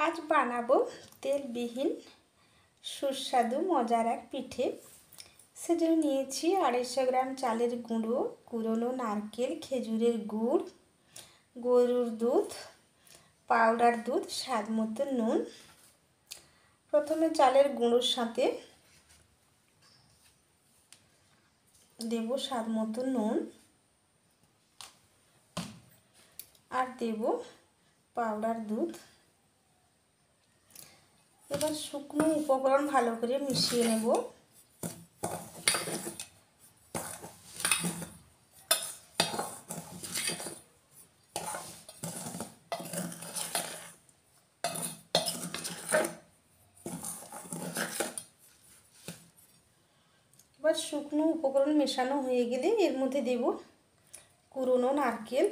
আজ বানাবো তেলবিহীন সুস্বাদু মজার এক পিঠে। সেজন্য নিয়েছি 250 গ্রাম চালের গুঁড়ো, কুড়োনো নারকেল, খেজুরের গুড়, গরুর দুধ, পাউডার দুধ, স্বাদ মতো নুন। প্রথমে চালের গুঁড়োর সাথে দেব স্বাদ মতো নুন আর দেব পাউডার দুধ। এবার শুকনো উপকরণ ভালো করে মিশিয়ে নেব। এবার শুকনো উপকরণ মেশানো হয়ে গেলে এর মধ্যে দেব কুড়োনো নারকেল,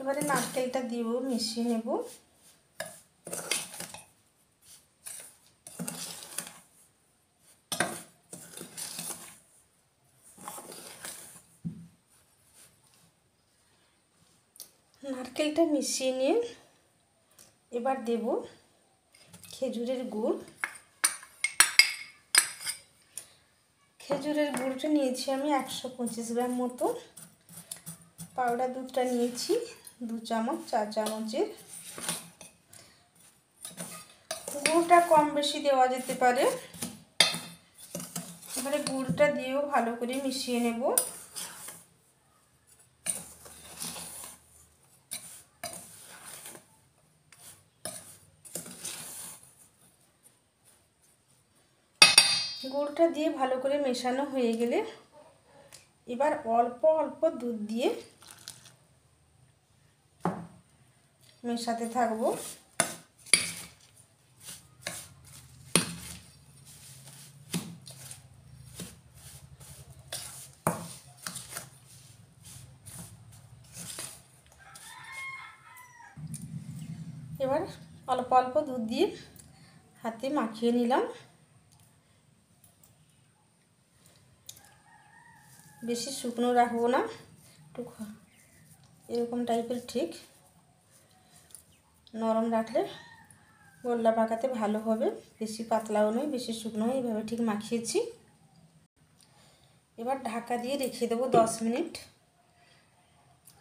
এবারে নারকেলটা দিব, মিশিয়ে নেব। নারকেলটা মিশিয়ে নিয়ে এবার দেব খেজুরের গুড়। খেজুরের গুড়টা নিয়েছি আমি 125 গ্রাম মতো। পাউডার দুধটা নিয়েছি 2 চামচ, 4 চামচের। গুড়টা কম বেশি দেওয়া যেতে পারে। এবারে গুড়টা দিয়েও ভালো করে মিশিয়ে নেব। গুড়টা দিয়ে ভালো করে মেশানো হয়ে গেলে এবার অল্প অল্প দুধ দিয়ে মেশাতে থাকবো। এবার অল্প অল্প দুধ দিয়ে হাতে মাখিয়ে নিলাম। বেশি শুকনো রাখবো না, একটু এরকম টাইপের, ঠিক নরম রাখলে গোল্লা পাকাতে ভালো হবে। বেশি পাতলাও নয়, বেশি শুকনো নয়, এইভাবে ঠিক মাখিয়েছি। এবার ঢাকা দিয়ে রেখে দেবো 10 মিনিট।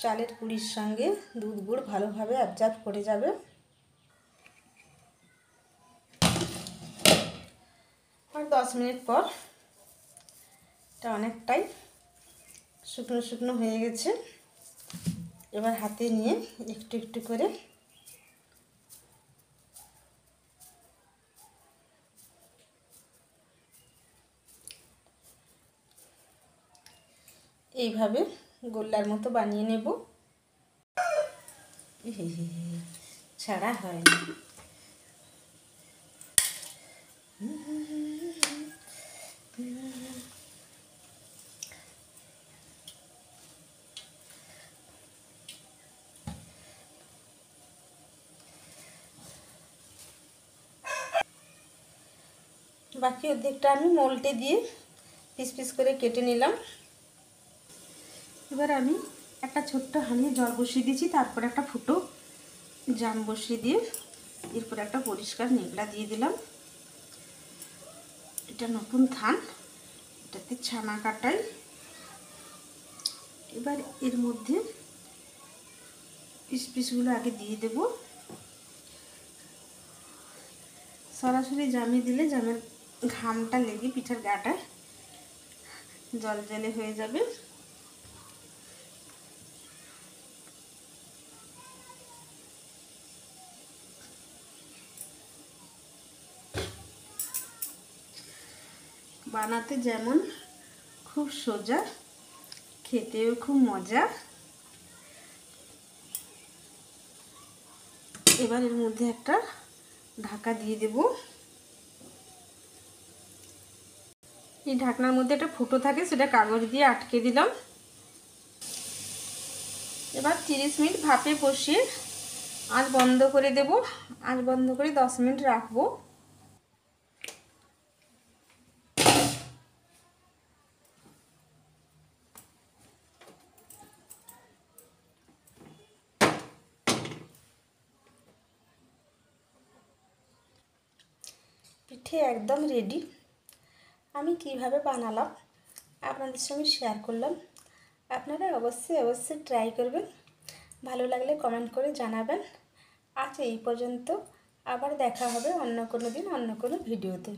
চালের গুঁড়ির সঙ্গে দুধ গুড় ভালোভাবে অ্যাবজর্ব করে যাবে। আর 10 মিনিট পর এটা অনেকটাই শুকনো শুকনো হয়ে গেছে। এবার হাতে নিয়ে একটু একটু করে এইভাবে গোল্লার মতো বানিয়ে নেব। ছাড়া হয় না। বাকি অর্ধেকটা আমি মোল্টে দিয়ে পিস পিস করে কেটে নিলাম। এবার আমি একটা ছোট্ট হাঁড়িতে জল বসিয়ে দিয়েছি, তারপর একটা ফুটো জাম বসিয়ে দিয়ে এরপর একটা পরিষ্কার নেগড়া দিয়ে দিলাম। এটা নতুন থান, এটাতে ছানা কাটাই। এবার এর মধ্যে পিস পিসগুলো আগে দিয়ে দেব। সরাসরি জামে দিলে জামের ঘামটা লেগে পিঠার গাটা জল জলে হয়ে যাবে। বানাতে যেমন খুব সোজা, খেতেও খুব মজা। এবার এর মধ্যে একটা ঢাকা দিয়ে দেব। এই ঢাকনার মধ্যে একটা ফুটো থাকে, সেটা কাগজ দিয়ে আটকে দিলাম। এবার 30 মিনিট ভাপে বসিয়ে আঁচ বন্ধ করে দেব। আঁচ বন্ধ করে 10 মিনিট রাখবো। পিঠে একদম রেডি। আমি কিভাবে বানালাম আপনাদের সঙ্গে শেয়ার করলাম। আপনারা অবশ্যই ট্রাই করবেন। ভালো লাগলে কমেন্ট করে জানাবেন। আজ এই পর্যন্ত, আবার দেখা হবে অন্য কোনো দিন অন্য কোনো ভিডিওতে।